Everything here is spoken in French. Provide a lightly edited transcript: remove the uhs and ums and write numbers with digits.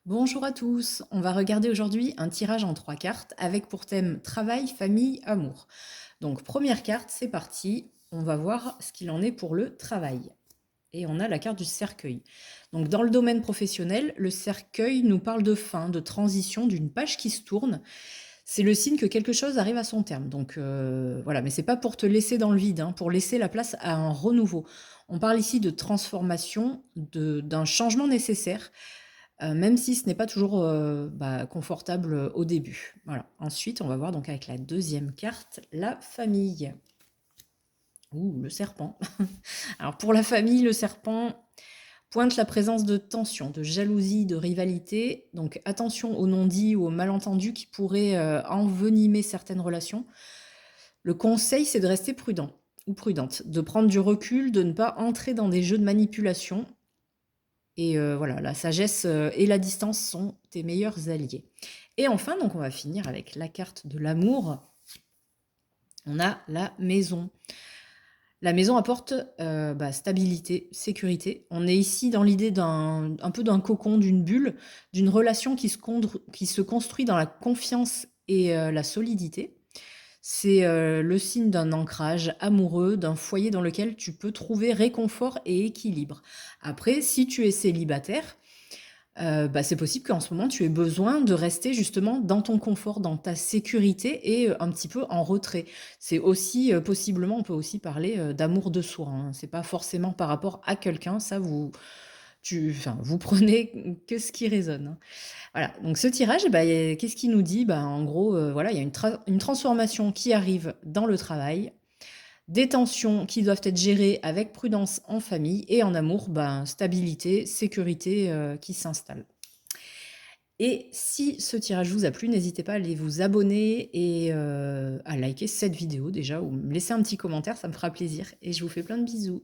Bonjour à tous, on va regarder aujourd'hui un tirage en 3 cartes avec pour thème travail, famille, amour. Donc première carte, c'est parti, on va voir ce qu'il en est pour le travail. Et on a la carte du cercueil. Donc dans le domaine professionnel, le cercueil nous parle de fin, de transition, d'une page qui se tourne. C'est le signe que quelque chose arrive à son terme. Donc voilà, mais c'est pas pour te laisser dans le vide, hein, pour laisser la place à un renouveau. On parle ici de transformation, d'un changement nécessaire, même si ce n'est pas toujours, confortable, au début. Voilà. Ensuite, on va voir donc avec la deuxième carte, la famille. Ouh, le serpent. Alors pour la famille, le serpent pointe la présence de tension, de jalousie, de rivalité. Donc attention aux non-dits ou aux malentendus qui pourraient, envenimer certaines relations. Le conseil, c'est de rester prudent ou prudente, de prendre du recul, de ne pas entrer dans des jeux de manipulation. Et voilà, la sagesse, et la distance sont tes meilleurs alliés. Et enfin, donc on va finir avec la carte de l'amour. On a la maison. La maison apporte, stabilité, sécurité. On est ici dans l'idée d'un un peu d'un cocon, d'une bulle, d'une relation qui se construit dans la confiance et la solidité. C'est, le signe d'un ancrage amoureux, d'un foyer dans lequel tu peux trouver réconfort et équilibre. Après, si tu es célibataire, c'est possible qu'en ce moment, tu aies besoin de rester justement dans ton confort, dans ta sécurité et un petit peu en retrait. C'est aussi, possiblement, on peut aussi parler, d'amour de soi, hein. C'est pas forcément par rapport à quelqu'un, ça vous prenez que ce qui résonne, hein. Voilà, donc ce tirage, qu'est-ce qu'il nous dit? En gros, voilà, il y a une transformation qui arrive dans le travail, des tensions qui doivent être gérées avec prudence en famille et en amour, stabilité, sécurité, qui s'installe. Et si ce tirage vous a plu, n'hésitez pas à aller vous abonner et à liker cette vidéo déjà ou me laisser un petit commentaire, ça me fera plaisir et je vous fais plein de bisous.